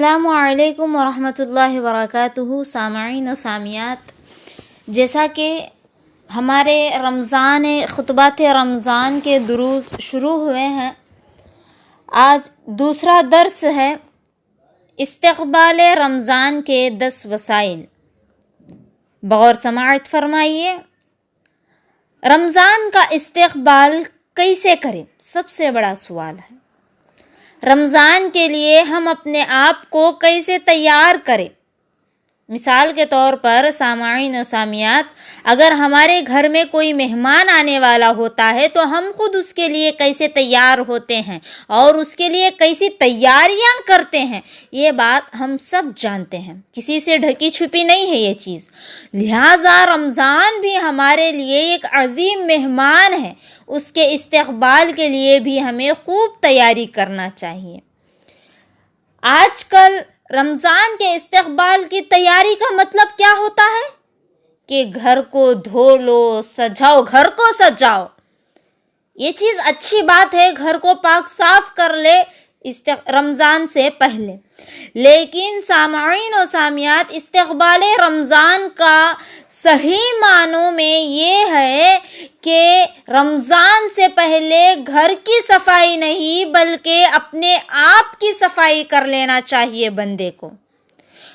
السلام علیکم ورحمۃ اللہ وبرکاتہ. سامعین و سامعات، جیسا کہ ہمارے خطبات رمضان کے دروس شروع ہوئے ہیں، آج دوسرا درس ہے استقبال رمضان کے 10 وسائل. بغور سماعت فرمائیے. رمضان کا استقبال کیسے کریں؟ سب سے بڑا سوال ہے. رمضان کے لیے ہم اپنے آپ کو کیسے تیار کریں؟ مثال کے طور پر سامعین و سامعات، اگر ہمارے گھر میں کوئی مہمان آنے والا ہوتا ہے تو ہم خود اس کے لیے کیسے تیار ہوتے ہیں اور اس کے لیے کیسی تیاریاں کرتے ہیں، یہ بات ہم سب جانتے ہیں، کسی سے ڈھکی چھپی نہیں ہے یہ چیز. لہٰذا رمضان بھی ہمارے لیے ایک عظیم مہمان ہے، اس کے استقبال کے لیے بھی ہمیں خوب تیاری کرنا چاہیے. آج کل رمضان کے استقبال کی تیاری کا مطلب کیا ہوتا ہے کہ گھر کو دھو لو، سجاؤ، گھر کو سجاؤ. یہ چیز اچھی بات ہے، گھر کو پاک صاف کر لے رمضان سے پہلے. لیکن سامعین و سامعات، استقبال رمضان کا صحیح معنوں میں یہ ہے کہ رمضان سے پہلے گھر کی صفائی نہیں بلکہ اپنے آپ کی صفائی کر لینا چاہیے بندے کو.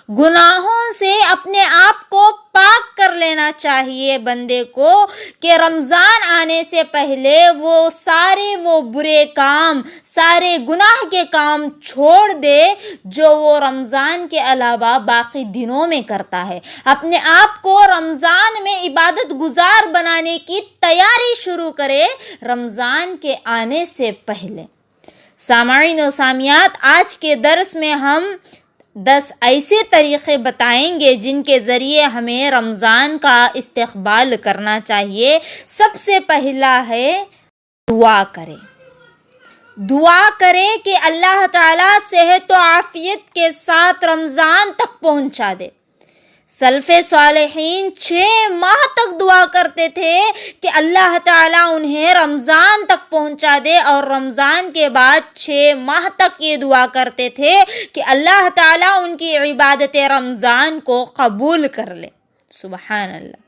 گناہوں سے اپنے آپ کو پاک کر لینا چاہیے بندے کو کہ رمضان آنے سے پہلے وہ برے کام، سارے گناہ کے کام چھوڑ دے جو وہ رمضان کے علاوہ باقی دنوں میں کرتا ہے. اپنے آپ کو رمضان میں عبادت گزار بنانے کی تیاری شروع کرے رمضان کے آنے سے پہلے. سامعین و سامعات، آج کے درس میں ہم 10 ایسے طریقے بتائیں گے جن کے ذریعے ہمیں رمضان کا استقبال کرنا چاہیے. سب سے پہلا ہے دعا کرے. دعا کرے کہ اللہ تعالیٰ صحت و عافیت کے ساتھ رمضان تک پہنچا دے. سلف صالحین 6 ماہ تک دعا کرتے تھے کہ اللہ تعالیٰ انہیں رمضان تک پہنچا دے، اور رمضان کے بعد 6 ماہ تک یہ دعا کرتے تھے کہ اللہ تعالیٰ ان کی عبادت رمضان کو قبول کر لے. سبحان اللہ.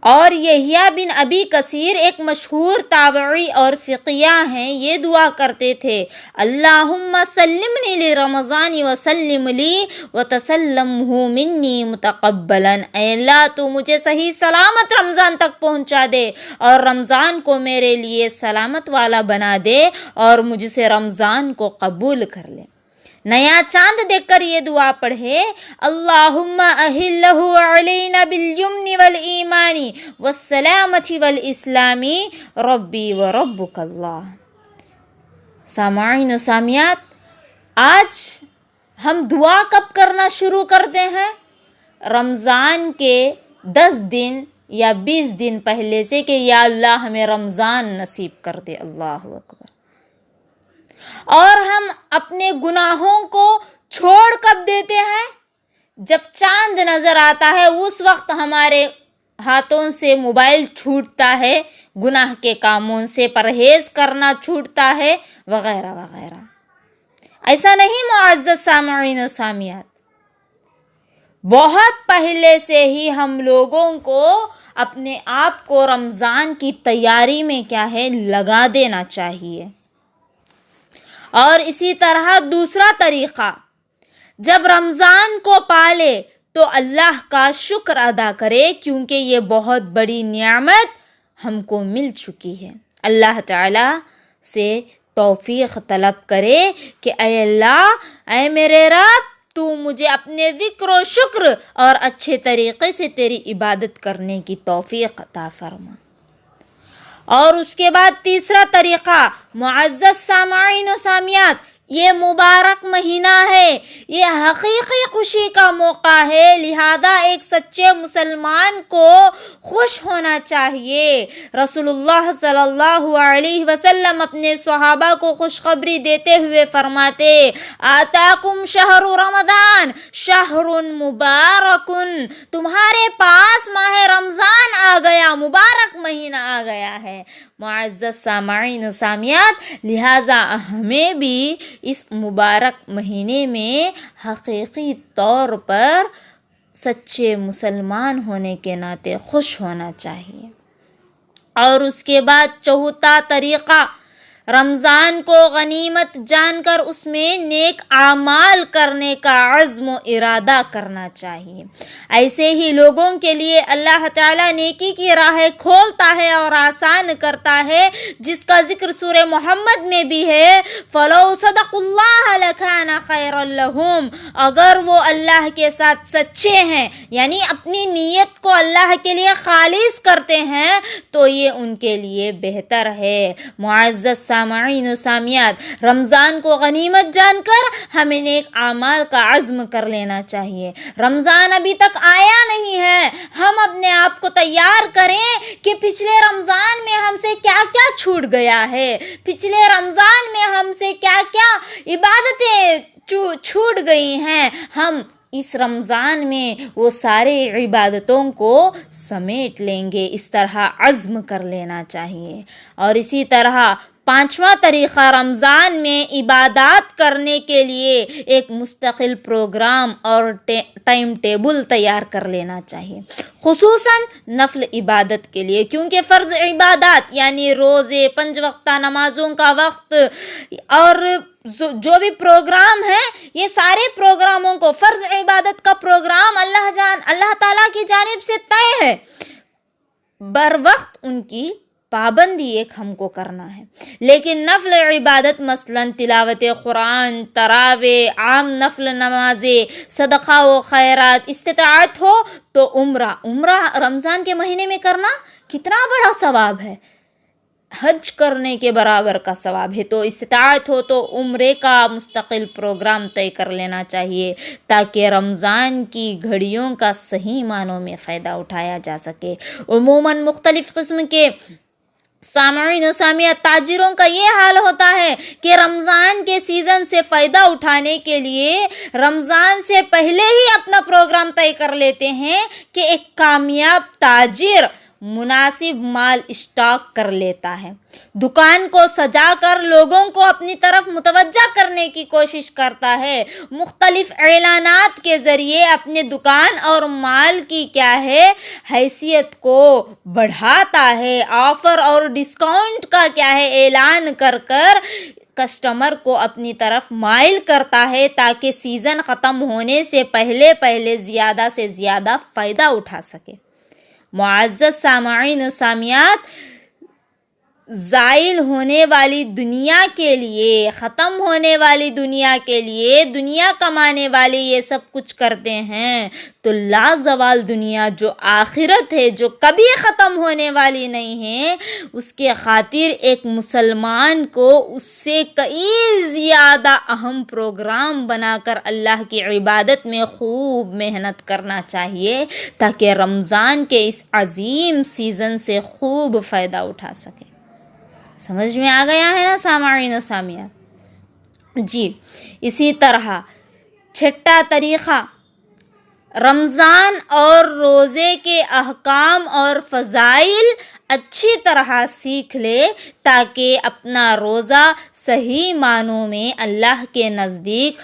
اور یحییٰ بن ابی کثیر ایک مشہور تابعی اور فقیہ ہیں، یہ دعا کرتے تھے: اللہم سلمنی لرمضان وسلم لی وتسلمہ منی متقبلا. اے اللہ، تو مجھے صحیح سلامت رمضان تک پہنچا دے اور رمضان کو میرے لیے سلامت والا بنا دے اور مجھ سے رمضان کو قبول کر لے. نیا چاند دیکھ کر یہ دعا پڑھے: اللہم اہلہ علینا بالیمن والایمان والسلامت والاسلام ربی وربک اللہ. سامعین و سامعات، آج ہم دعا کب کرنا شروع کرتے ہیں؟ رمضان کے 10 دن یا 20 دن پہلے سے کہ یا اللہ ہمیں رمضان نصیب کر دے. اللہ اکبر. اور ہم اپنے گناہوں کو چھوڑ کب دیتے ہیں؟ جب چاند نظر آتا ہے اس وقت ہمارے ہاتھوں سے موبائل چھوٹتا ہے، گناہ کے کاموں سے پرہیز کرنا چھوٹتا ہے، وغیرہ وغیرہ. ایسا نہیں معزز سامعین و سامعات، بہت پہلے سے ہی ہم لوگوں کو اپنے آپ کو رمضان کی تیاری میں لگا دینا چاہیے. اور اسی طرح دوسرا طریقہ، جب رمضان کو پالے تو اللہ کا شکر ادا کرے، کیونکہ یہ بہت بڑی نعمت ہم کو مل چکی ہے. اللہ تعالیٰ سے توفیق طلب کرے کہ اے اللہ، اے میرے رب، تو مجھے اپنے ذکر و شکر اور اچھے طریقے سے تیری عبادت کرنے کی توفیق عطا فرما. اور اس کے بعد تیسرا طریقہ، معزز سامعین و سامعات، یہ مبارک مہینہ ہے، یہ حقیقی خوشی کا موقع ہے، لہذا ایک سچے مسلمان کو خوش ہونا چاہیے. رسول اللہ صلی اللہ علیہ وسلم اپنے صحابہ کو خوشخبری دیتے ہوئے فرماتے: آتاکم شہر رمضان شہر مبارک. تمہارے پاس ماہ رمضان آ گیا، مبارک مہینہ آ گیا ہے. معزز سامعین و سامعات، لہٰذا ہمیں بھی اس مبارک مہینے میں حقیقی طور پر سچے مسلمان ہونے کے ناطے خوش ہونا چاہیے۔ اور اس کے بعد چوتھا طریقہ، رمضان کو غنیمت جان کر اس میں نیک اعمال کرنے کا عزم و ارادہ کرنا چاہیے۔ ایسے ہی لوگوں کے لیے اللہ تعالیٰ نیکی کی راہیں کھولتا ہے اور آسان کرتا ہے، جس کا ذکر سورہ محمد میں بھی ہے، فَلَوْ صَدَقُوا اللَّهَ لَكَانَ خَيْرًا لَهُمْ۔ اگر وہ اللہ کے ساتھ سچے ہیں، یعنی اپنی نیت کو اللہ کے لیے خالص کرتے ہیں، تو یہ ان کے لیے بہتر ہے۔ معزز سامعین و سامعات، رمضان کو غنیمت جان کر ہمیں نیک اعمال کا عزم کر لینا چاہیے۔ رمضان ابھی تک آیا نہیں ہے، ہم اپنے آپ کو تیار کریں کہ پچھلے رمضان میں ہم سے کیا کیا چھوٹ گیا ہے، پچھلے رمضان میں ہم سے کیا کیا عبادتیں چھوٹ گئی ہیں، ہم اس رمضان میں وہ سارے عبادتوں کو سمیٹ لیں گے۔ اس طرح عزم کر لینا چاہیے۔ اور اسی طرح پانچواں طریقہ، رمضان میں عبادات کرنے کے لیے ایک مستقل پروگرام اور ٹائم ٹیبل تیار کر لینا چاہیے، خصوصاً نفل عبادت کے لیے، کیونکہ فرض عبادات یعنی روزے، 5 وقتہ نمازوں کا وقت اور جو بھی پروگرام ہے، یہ سارے پروگراموں کو، فرض عبادت کا پروگرام اللہ تعالیٰ کی جانب سے طے ہے، بر وقت ان کی پابندی ایک ہم کو کرنا ہے۔ لیکن نفل عبادت مثلاً تلاوت قرآن، تراویح، عام نفل نمازیں، صدقہ و خیرات، استطاعت ہو تو عمرہ رمضان کے مہینے میں کرنا کتنا بڑا ثواب ہے، حج کرنے کے برابر کا ثواب ہے۔ تو استطاعت ہو تو عمرے کا مستقل پروگرام طے کر لینا چاہیے، تاکہ رمضان کی گھڑیوں کا صحیح معنوں میں فائدہ اٹھایا جا سکے۔ عموماً مختلف قسم کے سامعین و سامعات، تاجروں کا یہ حال ہوتا ہے کہ رمضان کے سیزن سے فائدہ اٹھانے کے لیے رمضان سے پہلے ہی اپنا پروگرام طے کر لیتے ہیں کہ ایک کامیاب تاجر مناسب مال اسٹاک کر لیتا ہے، دکان کو سجا کر لوگوں کو اپنی طرف متوجہ کرنے کی کوشش کرتا ہے، مختلف اعلانات کے ذریعے اپنے دکان اور مال کی کیا ہے حیثیت کو بڑھاتا ہے، آفر اور ڈسکاؤنٹ کا کیا ہے اعلان کر کسٹمر کو اپنی طرف مائل کرتا ہے، تاکہ سیزن ختم ہونے سے پہلے زیادہ سے زیادہ فائدہ اٹھا سکے۔ معزز سامعین و سامعات، زائل ہونے والی دنیا کے لیے، ختم ہونے والی دنیا کے لیے دنیا کمانے والے یہ سب کچھ کرتے ہیں، تو لازوال دنیا جو آخرت ہے، جو کبھی ختم ہونے والی نہیں ہے، اس کے خاطر ایک مسلمان کو اس سے کئی زیادہ اہم پروگرام بنا کر اللہ کی عبادت میں خوب محنت کرنا چاہیے، تاکہ رمضان کے اس عظیم سیزن سے خوب فائدہ اٹھا سکے۔ سمجھ میں آ گیا ہے نا سامعین و سامعات؟ جی، اسی طرح چھٹا طریقہ، رمضان اور روزے کے احکام اور فضائل اچھی طرح سیکھ لے، تاکہ اپنا روزہ صحیح معنوں میں اللہ کے نزدیک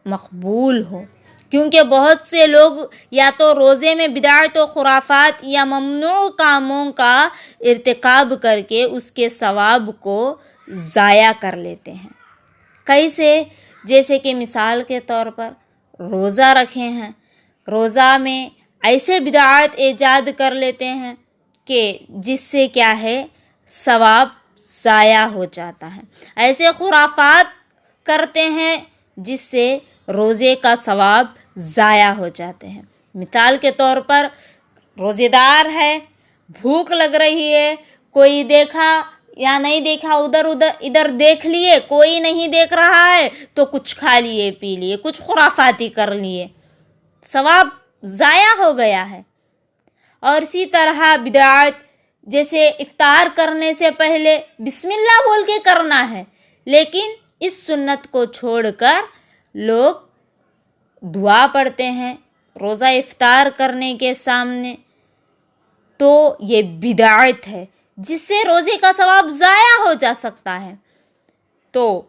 مقبول ہو، کیونکہ بہت سے لوگ یا تو روزے میں بدعت و خرافات یا ممنوع کاموں کا ارتکاب کر کے اس کے ثواب کو ضائع کر لیتے ہیں۔ کیسے؟ جیسے کہ مثال کے طور پر روزہ رکھے ہیں، روزہ میں ایسے بدعات ایجاد کر لیتے ہیں کہ جس سے کیا ہے ثواب ضائع ہو جاتا ہے، ایسے خرافات کرتے ہیں جس سے روزے کا ثواب ضائع ہو جاتے ہیں۔ مثال کے طور پر روزے دار ہے، بھوک لگ رہی ہے، کوئی دیکھا یا نہیں دیکھا، ادھر دیکھ لیے، کوئی نہیں دیکھ رہا ہے تو کچھ کھا لیے، پی لیے، کچھ خرافاتی کر لیے، ثواب ضائع ہو گیا ہے۔ اور اسی طرح بدعات، جیسے افطار کرنے سے پہلے بسم اللہ بول کے کرنا ہے، لیکن اس سنت کو چھوڑ کر لوگ دعا پڑھتے ہیں روزہ افطار کرنے کے سامنے، تو یہ بدعت ہے، جس سے روزے کا ثواب ضائع ہو جا سکتا ہے۔ تو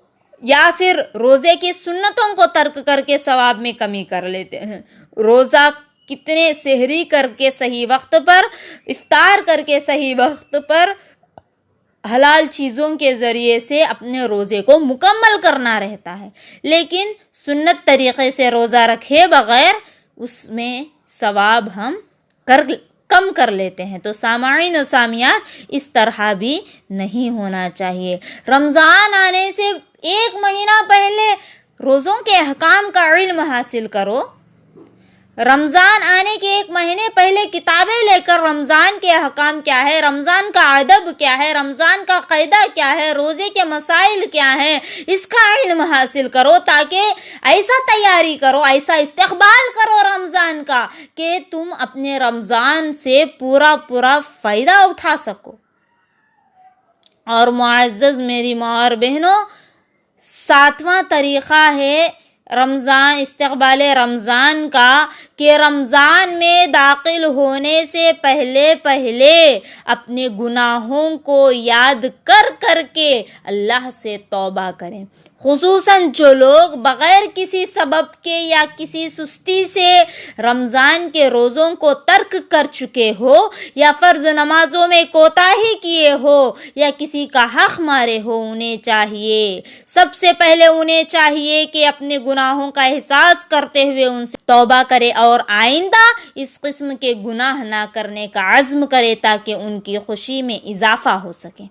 یا پھر روزے کی سنتوں کو ترک کر کے ثواب میں کمی کر لیتے ہیں. روزہ کتنے سحری کر کے صحیح وقت پر، افطار کر کے صحیح وقت پر حلال چیزوں کے ذریعے سے اپنے روزے کو مکمل کرنا رہتا ہے، لیکن سنت طریقے سے روزہ رکھے بغیر اس میں ثواب ہم کم کر لیتے ہیں. تو سامعین و سامعات، اس طرح بھی نہیں ہونا چاہیے. رمضان آنے سے ایک مہینہ پہلے روزوں کے احکام کا علم حاصل کرو. رمضان آنے کے ایک مہینے پہلے کتابیں لے کر رمضان کے احکام کیا ہے، رمضان کا ادب کیا ہے، رمضان کا قاعدہ کیا ہے، روزے کے مسائل کیا ہیں، اس کا علم حاصل کرو، تاکہ ایسا تیاری کرو، ایسا استقبال کرو رمضان کا کہ تم اپنے رمضان سے پورا فائدہ اٹھا سکو. اور معزز میری ماں اور بہنوں، 7واں طریقہ ہے رمضان، استقبال رمضان کا، کہ رمضان میں داخل ہونے سے پہلے اپنے گناہوں کو یاد کر کے اللہ سے توبہ کریں. خصوصاً جو لوگ بغیر کسی سبب کے یا کسی سستی سے رمضان کے روزوں کو ترک کر چکے ہو، یا فرض نمازوں میں کوتاہی کیے ہو، یا کسی کا حق مارے ہو، سب سے پہلے انہیں چاہیے کہ اپنے گناہوں کا احساس کرتے ہوئے ان سے توبہ کرے اور آئندہ اس قسم کے گناہ نہ کرنے کا عزم کرے، تاکہ ان کی خوشی میں اضافہ ہو سکے.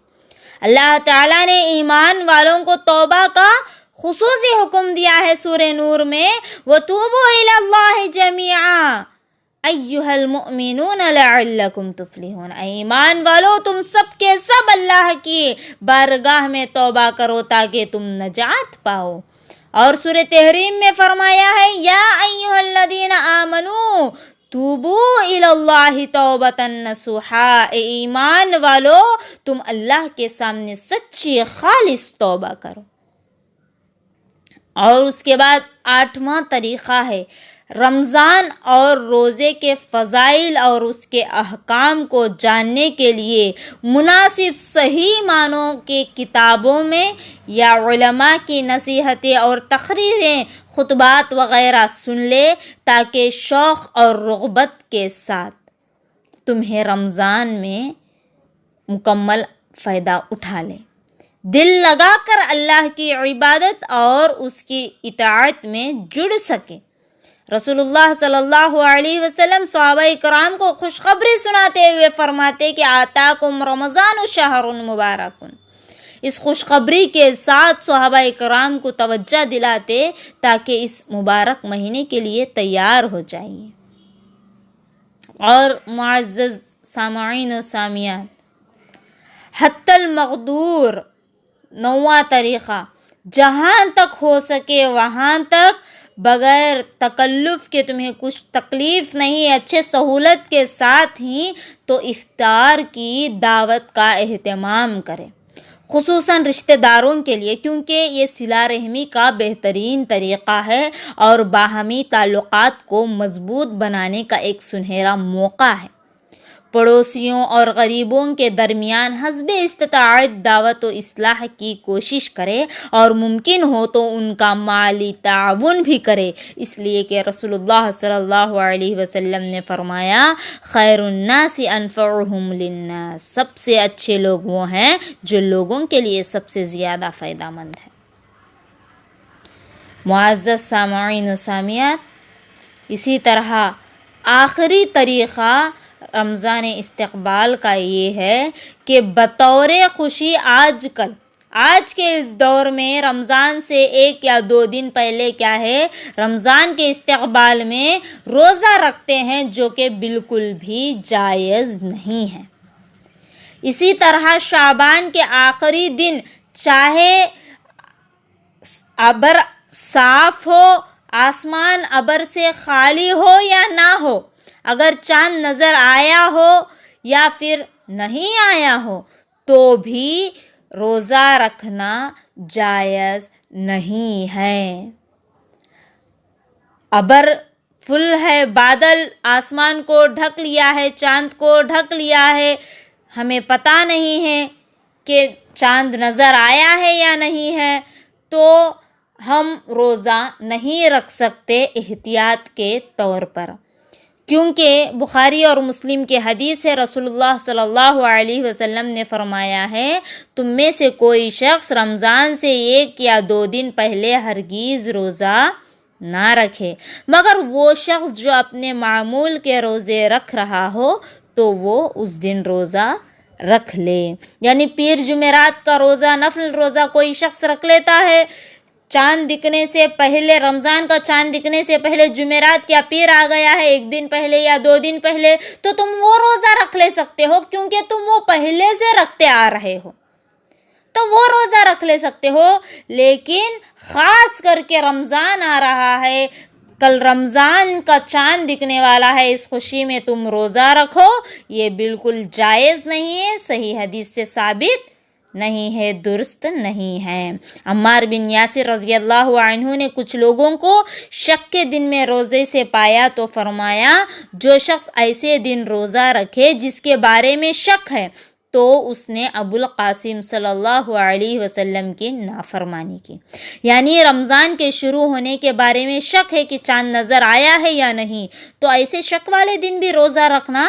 اللہ تعالیٰ نے ایمان والوں کو توبہ کا خصوصی حکم دیا ہے سورہ نور میں، وَتُوبُوا إِلَى اللَّهِ جَمِيعًا أَيُّهَا الْمُؤْمِنُونَ لَعَلَّكُمْ تُفْلِحُونَ. ایمان والو، تم سب کے سب اللہ کی بارگاہ میں توبہ کرو تاکہ تم نجات پاؤ. اور سورہ تحریم میں فرمایا ہے، یا ایھا الذین آمنوا توبوا الی اللہ توبۃ نصوحا. ایمان والو، تم اللہ کے سامنے سچی خالص توبہ کرو. اور اس کے بعد 8واں طریقہ ہے رمضان اور روزے کے فضائل اور اس کے احکام کو جاننے کے لیے مناسب صحیح معنوں کے کتابوں میں یا علماء کی نصیحتیں اور تقریریں، خطبات وغیرہ سن لے، تاکہ شوق اور رغبت کے ساتھ تمہیں رمضان میں مکمل فائدہ اٹھا لے. دل لگا کر اللہ کی عبادت اور اس کی اطاعت میں جڑ سکے. رسول اللہ صلی اللہ علیہ وسلم صحابہ کرام کو خوشخبری سناتے ہوئے فرماتے کہ آتاکم رمضان شہر مبارک. اس خوشخبری کے ساتھ صحابہ کرام کو توجہ دلاتے تاکہ اس مبارک مہینے کے لیے تیار ہو جائیں. اور معزز سامعین و سامعات، حتی المقدور 9واں طریقہ، جہاں تک ہو سکے وہاں تک بغیر تکلف کے، تمہیں کچھ تکلیف نہیں، اچھے سہولت کے ساتھ ہی تو افطار کی دعوت کا اہتمام کریں، خصوصاً رشتہ داروں کے لیے، کیونکہ یہ صلہ رحمی کا بہترین طریقہ ہے اور باہمی تعلقات کو مضبوط بنانے کا ایک سنہرا موقع ہے. پڑوسیوں اور غریبوں کے درمیان حسب استطاعت دعوت و اصلاح کی کوشش کرے اور ممکن ہو تو ان کا مالی تعاون بھی کرے، اس لیے کہ رسول اللہ صلی اللہ علیہ وسلم نے فرمایا، خیر الناس انفعهم للناس. سب سے اچھے لوگ وہ ہیں جو لوگوں کے لیے سب سے زیادہ فائدہ مند ہے. معزز سامعین و سامعات، اسی طرح آخری طریقہ رمضان استقبال کا یہ ہے کہ بطور خوشی آج کے اس دور میں رمضان سے 1 یا 2 دن پہلے کیا ہے، رمضان کے استقبال میں روزہ رکھتے ہیں، جو کہ بالکل بھی جائز نہیں ہے. اسی طرح شعبان کے آخری دن چاہے ابر صاف ہو، آسمان ابر سے خالی ہو یا نہ ہو، اگر چاند نظر آیا ہو یا پھر نہیں آیا ہو، تو بھی روزہ رکھنا جائز نہیں ہے. ابر فل ہے، بادل آسمان کو ڈھک لیا ہے، چاند کو ڈھک لیا ہے، ہمیں پتہ نہیں ہے کہ چاند نظر آیا ہے یا نہیں ہے، تو ہم روزہ نہیں رکھ سکتے احتیاط کے طور پر، کیونکہ بخاری اور مسلم کی حدیث ہے، رسول اللہ صلی اللہ علیہ وسلم نے فرمایا ہے، تم میں سے کوئی شخص رمضان سے 1 یا 2 دن پہلے ہرگز روزہ نہ رکھے، مگر وہ شخص جو اپنے معمول کے روزے رکھ رہا ہو تو وہ اس دن روزہ رکھ لے۔ یعنی پیر جمعرات کا روزہ، نفل روزہ کوئی شخص رکھ لیتا ہے، چاند دکھنے سے پہلے، رمضان کا چاند دکھنے سے پہلے جمعرات یا پیر آ گیا ہے 1 دن پہلے یا 2 دن پہلے، تو تم وہ روزہ رکھ لے سکتے ہو، کیونکہ تم وہ پہلے سے رکھتے آ رہے ہو، تو وہ روزہ رکھ لے سکتے ہو۔ لیکن خاص کر کے رمضان آ رہا ہے، کل رمضان کا چاند دکھنے والا ہے، اس خوشی میں تم روزہ رکھو، یہ بالکل جائز نہیں ہے، صحیح حدیث سے ثابت نہیں ہے، درست نہیں ہے۔ عمار بن یاسر رضی اللہ عنہ نے کچھ لوگوں کو شک کے دن میں روزے سے پایا تو فرمایا، جو شخص ایسے دن روزہ رکھے جس کے بارے میں شک ہے تو اس نے ابو القاسم صلی اللہ علیہ وسلم کی نافرمانی کی۔ یعنی رمضان کے شروع ہونے کے بارے میں شک ہے کہ چاند نظر آیا ہے یا نہیں، تو ایسے شک والے دن بھی روزہ رکھنا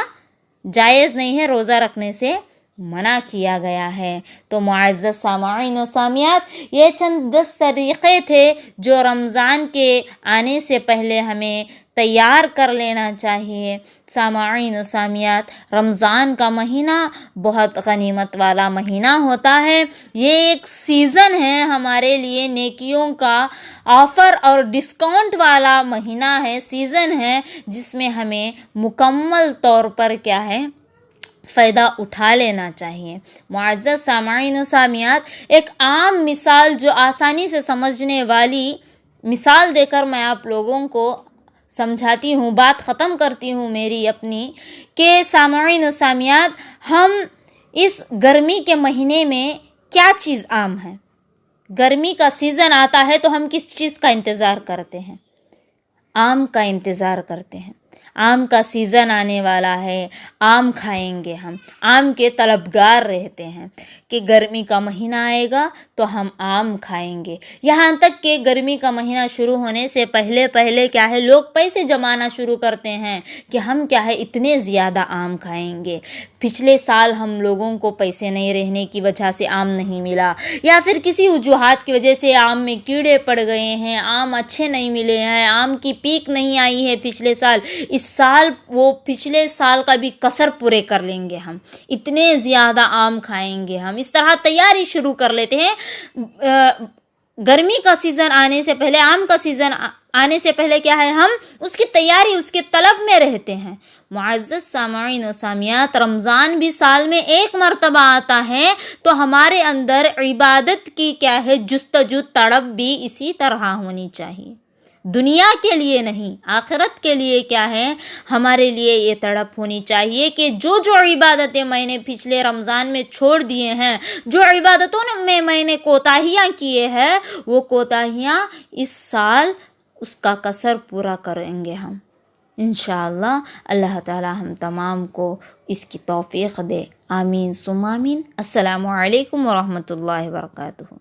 جائز نہیں ہے، روزہ رکھنے سے منع کیا گیا ہے۔ تو معزز سامعین و سامعات، یہ چند 10 طریقے تھے جو رمضان کے آنے سے پہلے ہمیں تیار کر لینا چاہیے۔ سامعین و سامعات، رمضان کا مہینہ بہت غنیمت والا مہینہ ہوتا ہے، یہ ایک سیزن ہے ہمارے لیے، نیکیوں کا آفر اور ڈسکاؤنٹ والا مہینہ ہے، سیزن ہے، جس میں ہمیں مکمل طور پر کیا ہے، فائدہ اٹھا لینا چاہیے۔ معزز سامعین و سامعات، ایک عام مثال جو آسانی سے سمجھنے والی مثال دے کر میں آپ لوگوں کو سمجھاتی ہوں، بات ختم کرتی ہوں میری اپنی، کہ سامعین و سامعات، ہم اس گرمی کے مہینے میں کیا چیز عام ہے؟ گرمی کا سیزن آتا ہے تو ہم کس چیز کا انتظار کرتے ہیں؟ آم کا انتظار کرتے ہیں۔ آم کا سیزن آنے والا ہے، آم کھائیں گے، ہم آم کے طلبگار رہتے ہیں کہ گرمی کا مہینہ آئے گا تو ہم آم کھائیں گے۔ یہاں تک کہ گرمی کا مہینہ شروع ہونے سے پہلے کیا ہے، لوگ پیسے جمانا شروع کرتے ہیں کہ ہم کیا ہے اتنے زیادہ آم کھائیں گے۔ پچھلے سال ہم لوگوں کو پیسے نہیں رہنے کی وجہ سے آم نہیں ملا، یا پھر کسی وجوہات کی وجہ سے آم میں کیڑے پڑ گئے ہیں، آم اچھے نہیں ملے ہیں، آم کی پیک نہیں آئی ہے پچھلے سال، اس سال وہ پچھلے سال کا بھی کسر پورے کر لیں گے، ہم اتنے زیادہ آم کھائیں گے، ہم اس طرح تیاری شروع کر لیتے ہیں۔ گرمی کا سیزن آنے سے پہلے، آم کا سیزن آنے سے پہلے کیا ہے، ہم اس کی تیاری، اس کے طلب میں رہتے ہیں۔ معزز سامعین و سامعات، رمضان بھی سال میں 1 مرتبہ آتا ہے، تو ہمارے اندر عبادت کی کیا ہے، جستجو، تڑپ بھی اسی طرح ہونی چاہیے۔ دنیا کے لیے نہیں، آخرت کے لیے کیا ہے، ہمارے لیے یہ تڑپ ہونی چاہیے کہ جو عبادتیں میں نے پچھلے رمضان میں چھوڑ دیے ہیں، جو عبادتوں میں میں نے کوتاہیاں کیے ہیں، وہ کوتاہیاں اس سال اس کا کسر پورا کریں گے ہم انشاءاللہ۔ اللہ تعالی ہم تمام کو اس کی توفیق دے، آمین ثم آمین۔ السلام علیکم ورحمۃ اللہ وبرکاتہ۔